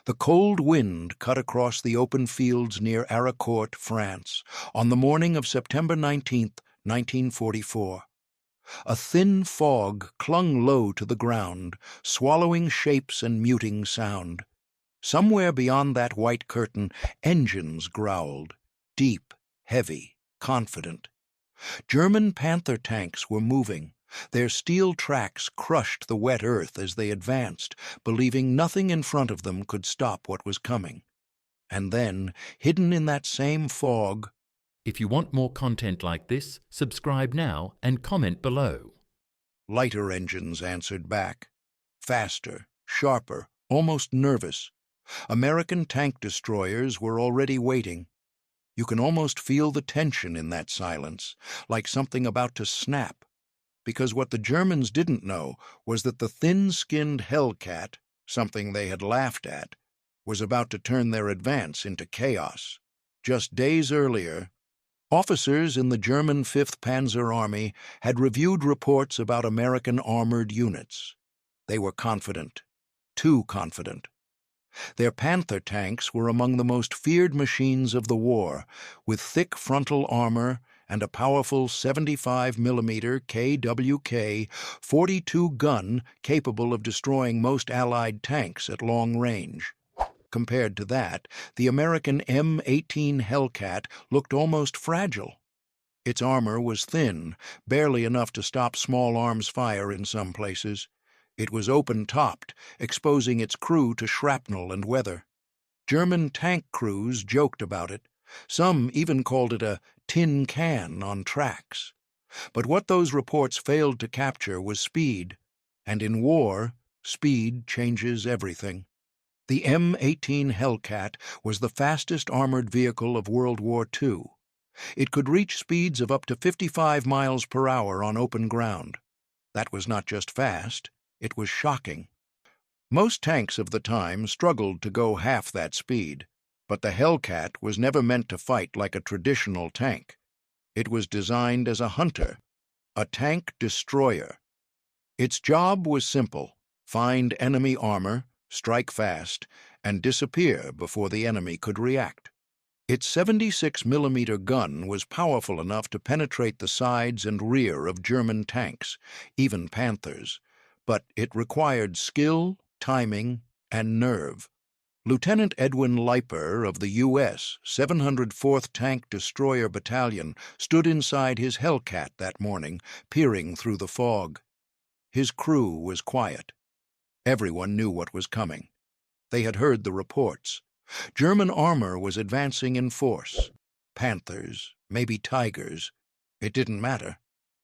The cold wind cut across the open fields near Arracourt, France, on the morning of September 19th, 1944. A thin fog clung low to the ground, swallowing shapes and muting sound. Somewhere beyond that white curtain, engines growled, deep, heavy, confident. German Panther tanks were moving. Their steel tracks crushed the wet earth as they advanced, believing nothing in front of them could stop what was coming. And then, hidden in that same fog— If you want more content like this, subscribe now and comment below. Lighter engines answered back. Faster, sharper, almost nervous. American tank destroyers were already waiting. You can almost feel the tension in that silence, like something about to snap. Because what the Germans didn't know was that the thin-skinned Hellcat, something they had laughed at, was about to turn their advance into chaos. Just days earlier, officers in the German 5th Panzer Army had reviewed reports about American armored units. They were confident, too confident. Their Panther tanks were among the most feared machines of the war, with thick frontal armor and a powerful 75mm KWK 42 gun capable of destroying most Allied tanks at long range. Compared to that, the American M18 Hellcat looked almost fragile. Its armor was thin, barely enough to stop small arms fire in some places. It was open-topped, exposing its crew to shrapnel and weather. German tank crews joked about it. Some even called it a tin can on tracks. But what those reports failed to capture was speed. And in war, speed changes everything. The M18 Hellcat was the fastest armored vehicle of World War II. It could reach speeds of up to 55 miles per hour on open ground. That was not just fast, it was shocking. Most tanks of the time struggled to go half that speed, but the Hellcat was never meant to fight like a traditional tank. It was designed as a hunter, a tank destroyer. Its job was simple: find enemy armor, strike fast, and disappear before the enemy could react. Its 76mm gun was powerful enough to penetrate the sides and rear of German tanks, even Panthers, but it required skill, timing, and nerve. Lieutenant Edwin Leiper of the U.S. 704th Tank Destroyer Battalion stood inside his Hellcat that morning, peering through the fog. His crew was quiet. Everyone knew what was coming. They had heard the reports. German armor was advancing in force. Panthers, maybe Tigers. It didn't matter.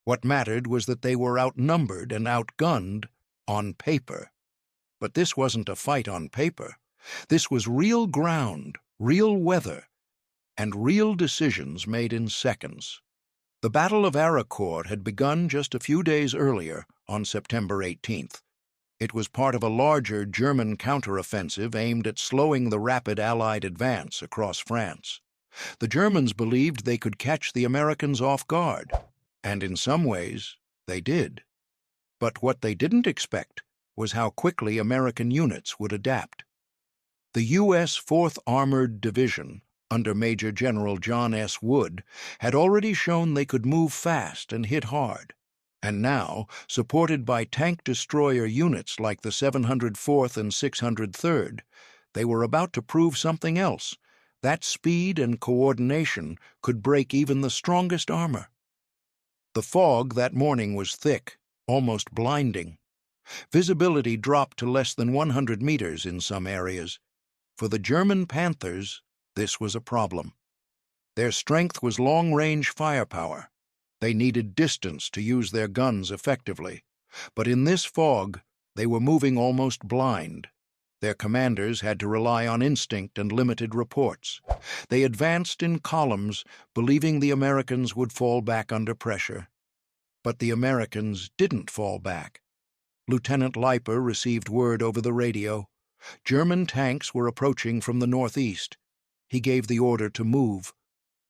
What mattered was that they were outnumbered and outgunned on paper. But this wasn't a fight on paper. This was real ground, real weather, and real decisions made in seconds. The Battle of Arracourt had begun just a few days earlier, on September 18th. It was part of a larger German counteroffensive aimed at slowing the rapid Allied advance across France. The Germans believed they could catch the Americans off guard, and in some ways, they did. But what they didn't expect was how quickly American units would adapt. The U.S. 4th Armored Division, under Major General John S. Wood, had already shown they could move fast and hit hard. And now, supported by tank destroyer units like the 704th and 603rd, they were about to prove something else. That speed and coordination could break even the strongest armor. The fog that morning was thick, almost blinding. Visibility dropped to less than 100 meters in some areas. For the German Panthers, this was a problem. Their strength was long-range firepower. They needed distance to use their guns effectively. But in this fog, they were moving almost blind. Their commanders had to rely on instinct and limited reports. They advanced in columns, believing the Americans would fall back under pressure. But the Americans didn't fall back. Lieutenant Leiper received word over the radio. German tanks were approaching from the northeast. He gave the order to move.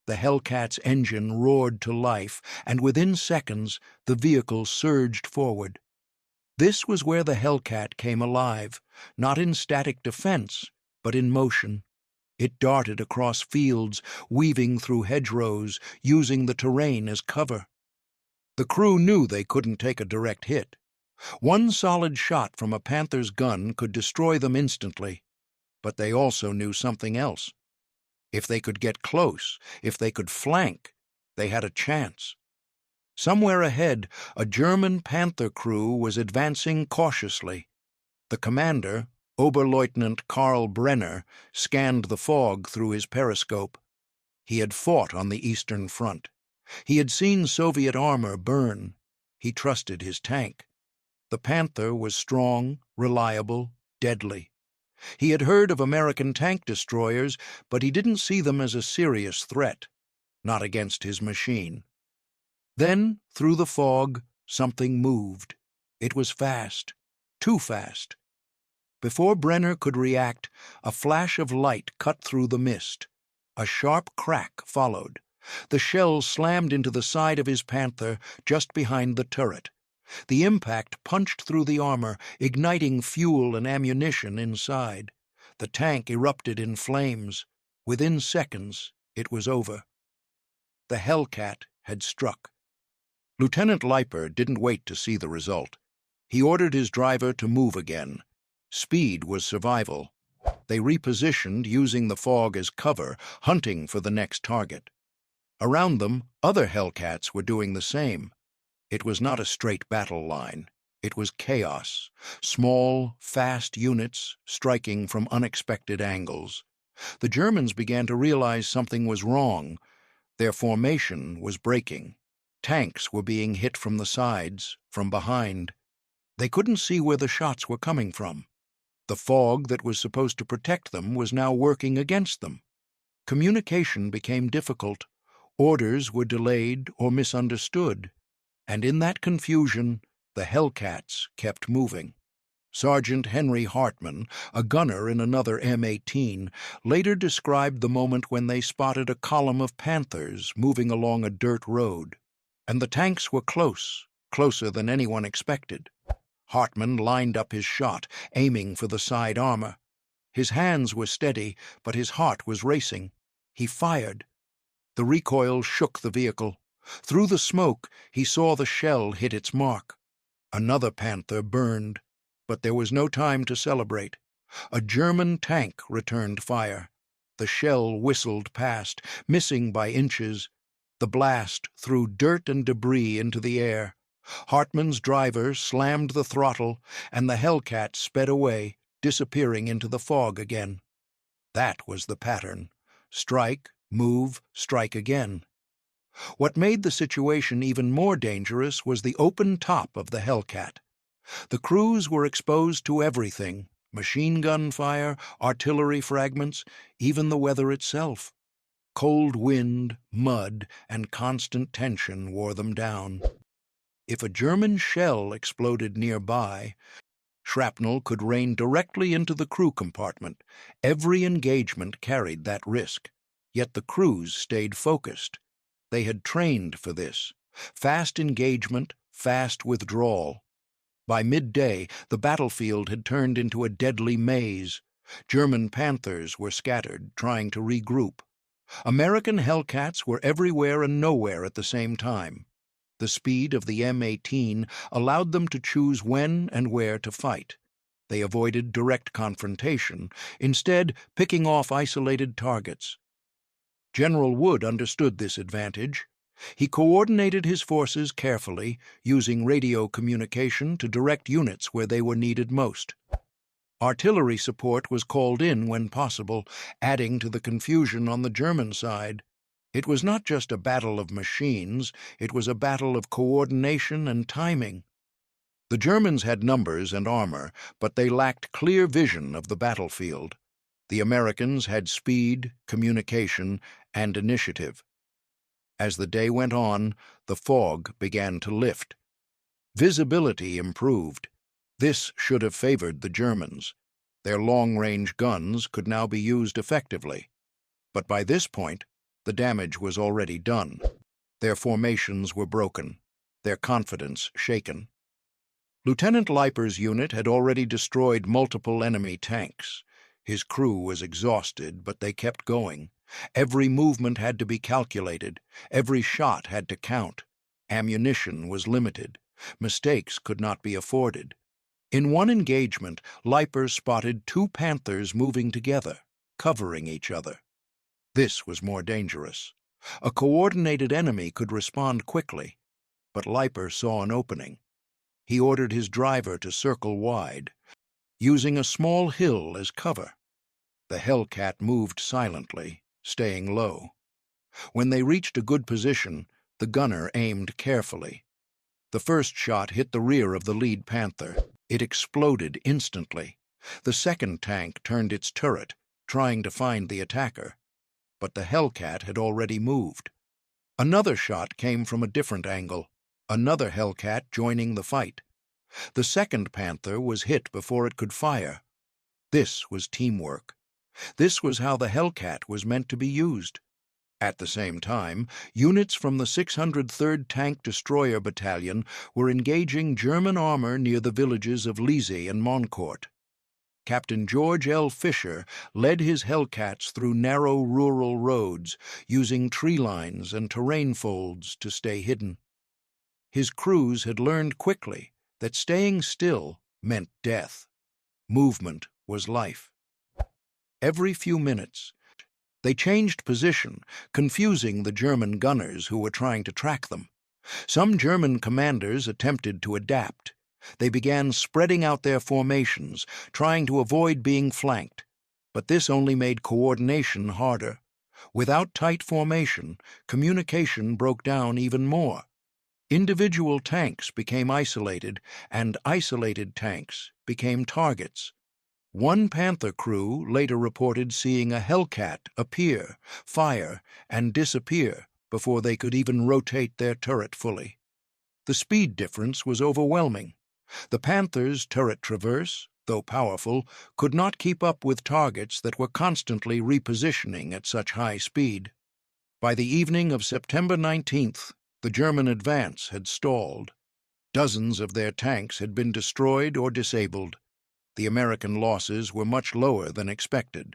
The Hellcat's engine roared to life, and within seconds the vehicle surged forward. This was where the Hellcat came alive, not in static defense, but in motion. It darted across fields, weaving through hedgerows, using the terrain as cover. The crew knew they couldn't take a direct hit. One solid shot from a Panther's gun could destroy them instantly, but they also knew something else. If they could get close, if they could flank, they had a chance. Somewhere ahead, a German Panther crew was advancing cautiously. The commander, Oberleutnant Karl Brenner, scanned the fog through his periscope. He had fought on the Eastern Front. He had seen Soviet armor burn. He trusted his tank. The Panther was strong, reliable, deadly. He had heard of American tank destroyers, but he didn't see them as a serious threat, not against his machine. Then, through the fog, something moved. It was fast, too fast. Before Brenner could react, a flash of light cut through the mist. A sharp crack followed. The shell slammed into the side of his Panther just behind the turret. The impact punched through the armor, igniting fuel and ammunition inside. The tank erupted in flames. Within seconds, it was over. The Hellcat had struck. Lieutenant Leiper didn't wait to see the result. He ordered his driver to move again. Speed was survival. They repositioned, using the fog as cover, hunting for the next target. Around them, other Hellcats were doing the same. It was not a straight battle line. It was chaos, small, fast units striking from unexpected angles. The Germans began to realize something was wrong. Their formation was breaking. Tanks were being hit from the sides, from behind. They couldn't see where the shots were coming from. The fog that was supposed to protect them was now working against them. Communication became difficult. Orders were delayed or misunderstood. And in that confusion, the Hellcats kept moving. Sergeant Henry Hartman, a gunner in another M18, later described the moment when they spotted a column of Panthers moving along a dirt road. And the tanks were close, closer than anyone expected. Hartman lined up his shot, aiming for the side armor. His hands were steady, but his heart was racing. He fired. The recoil shook the vehicle. Through the smoke, he saw the shell hit its mark. Another Panther burned, but there was no time to celebrate. A German tank returned fire. The shell whistled past, missing by inches. The blast threw dirt and debris into the air. Hartman's driver slammed the throttle, and the Hellcat sped away, disappearing into the fog again. That was the pattern. Strike, move, strike again. What made the situation even more dangerous was the open top of the Hellcat. The crews were exposed to everything: machine gun fire, artillery fragments, even the weather itself. Cold wind, mud, and constant tension wore them down. If a German shell exploded nearby, shrapnel could rain directly into the crew compartment. Every engagement carried that risk. Yet the crews stayed focused. They had trained for this. Fast engagement, fast withdrawal. By midday, the battlefield had turned into a deadly maze. German Panthers were scattered, trying to regroup. American Hellcats were everywhere and nowhere at the same time. The speed of the M18 allowed them to choose when and where to fight. They avoided direct confrontation, instead picking off isolated targets. General Wood understood this advantage. He coordinated his forces carefully, using radio communication to direct units where they were needed most. Artillery support was called in when possible, adding to the confusion on the German side. It was not just a battle of machines, it was a battle of coordination and timing. The Germans had numbers and armor, but they lacked clear vision of the battlefield. The Americans had speed, communication, and initiative. As the day went on, the fog began to lift. Visibility improved. This should have favored the Germans. Their long-range guns could now be used effectively. But by this point, the damage was already done. Their formations were broken, their confidence shaken. Lieutenant Leiper's unit had already destroyed multiple enemy tanks. His crew was exhausted, but they kept going. Every movement had to be calculated. Every shot had to count. Ammunition was limited. Mistakes could not be afforded. In one engagement, Leiper spotted two Panthers moving together, covering each other. This was more dangerous. A coordinated enemy could respond quickly, but Leiper saw an opening. He ordered his driver to circle wide, using a small hill as cover. The Hellcat moved silently, staying low. When they reached a good position, the gunner aimed carefully. The first shot hit the rear of the lead Panther. It exploded instantly. The second tank turned its turret, trying to find the attacker. But the Hellcat had already moved. Another shot came from a different angle, another Hellcat joining the fight. The second Panther was hit before it could fire. This was teamwork. This was how the Hellcat was meant to be used. At the same time, units from the 603rd Tank Destroyer Battalion were engaging German armor near the villages of Lizy and Moncourt. Captain George L. Fisher led his Hellcats through narrow rural roads, using tree lines and terrain folds to stay hidden. His crews had learned quickly that staying still meant death. Movement was life. Every few minutes, they changed position, confusing the German gunners who were trying to track them. Some German commanders attempted to adapt. They began spreading out their formations, trying to avoid being flanked. But this only made coordination harder. Without tight formation, communication broke down even more. Individual tanks became isolated, and isolated tanks became targets. One Panther crew later reported seeing a Hellcat appear, fire, and disappear before they could even rotate their turret fully. The speed difference was overwhelming. The Panther's turret traverse, though powerful, could not keep up with targets that were constantly repositioning at such high speed. By the evening of September 19th, the German advance had stalled. Dozens of their tanks had been destroyed or disabled. The American losses were much lower than expected.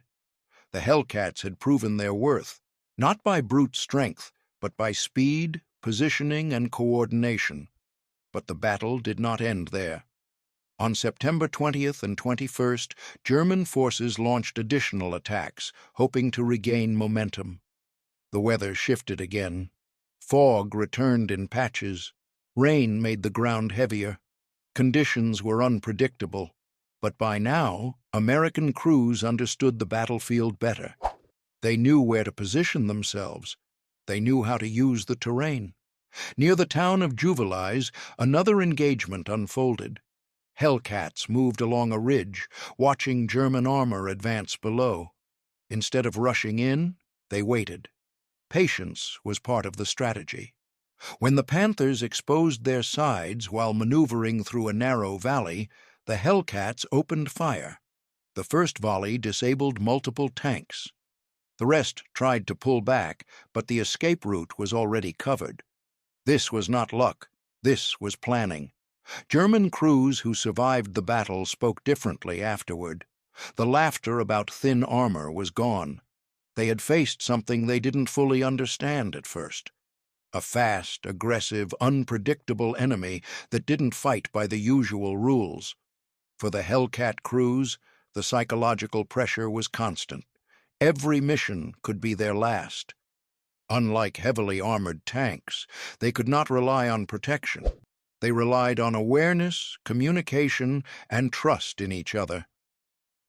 The Hellcats had proven their worth, not by brute strength, but by speed, positioning, and coordination. But the battle did not end there. On September 20th and 21st, German forces launched additional attacks, hoping to regain momentum. The weather shifted again. Fog returned in patches. Rain made the ground heavier. Conditions were unpredictable. But by now, American crews understood the battlefield better. They knew where to position themselves. They knew how to use the terrain. Near the town of Juvisy, another engagement unfolded. Hellcats moved along a ridge, watching German armor advance below. Instead of rushing in, they waited. Patience was part of the strategy. When the Panthers exposed their sides while maneuvering through a narrow valley, the Hellcats opened fire. The first volley disabled multiple tanks. The rest tried to pull back, but the escape route was already covered. This was not luck. This was planning. German crews who survived the battle spoke differently afterward. The laughter about thin armor was gone. They had faced something they didn't fully understand at first. A fast, aggressive, unpredictable enemy that didn't fight by the usual rules. For the Hellcat crews, the psychological pressure was constant. Every mission could be their last. Unlike heavily armored tanks, they could not rely on protection. They relied on awareness, communication, and trust in each other.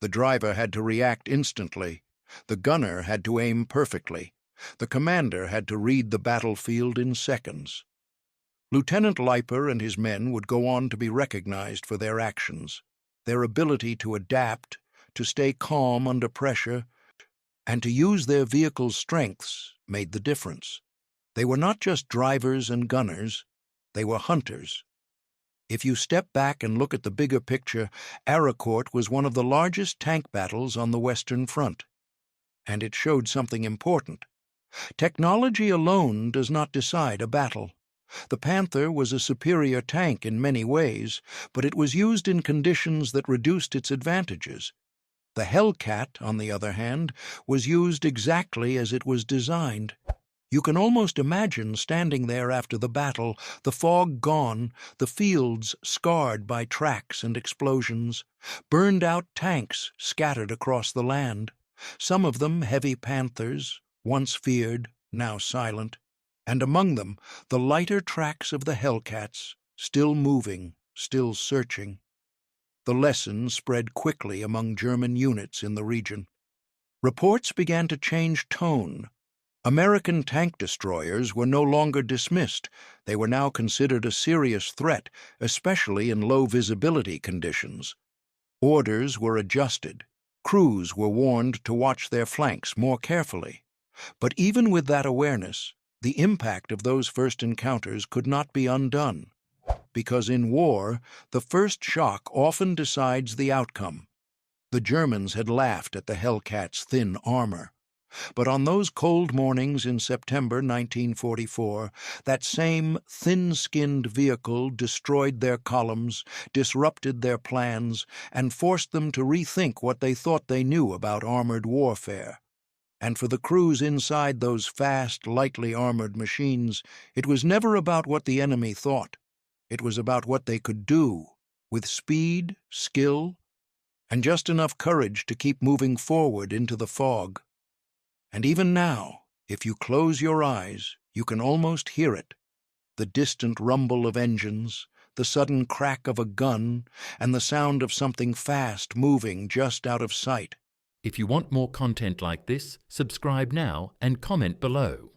The driver had to react instantly. The gunner had to aim perfectly. The commander had to read the battlefield in seconds. Lieutenant Leiper and his men would go on to be recognized for their actions. Their ability to adapt, to stay calm under pressure, and to use their vehicle's strengths made the difference. They were not just drivers and gunners, they were hunters. If you step back and look at the bigger picture, Arracourt was one of the largest tank battles on the Western Front. And it showed something important. Technology alone does not decide a battle. The Panther was a superior tank in many ways, but it was used in conditions that reduced its advantages. The Hellcat, on the other hand, was used exactly as it was designed. You can almost imagine standing there after the battle, the fog gone, the fields scarred by tracks and explosions, burned-out tanks scattered across the land, some of them heavy Panthers, once feared, now silent, and among them the lighter tracks of the Hellcats, still moving, still searching. The lesson spread quickly among German units in the region. Reports began to change tone. American tank destroyers were no longer dismissed. They were now considered a serious threat, especially in low-visibility conditions. Orders were adjusted. Crews were warned to watch their flanks more carefully. But even with that awareness, the impact of those first encounters could not be undone. Because in war, the first shock often decides the outcome. The Germans had laughed at the Hellcat's thin armor. But on those cold mornings in September 1944, that same thin-skinned vehicle destroyed their columns, disrupted their plans, and forced them to rethink what they thought they knew about armored warfare. And for the crews inside those fast, lightly armored machines, it was never about what the enemy thought. It was about what they could do, with speed, skill, and just enough courage to keep moving forward into the fog. And even now, if you close your eyes, you can almost hear it, the distant rumble of engines, the sudden crack of a gun, and the sound of something fast moving just out of sight. If you want more content like this, subscribe now and comment below.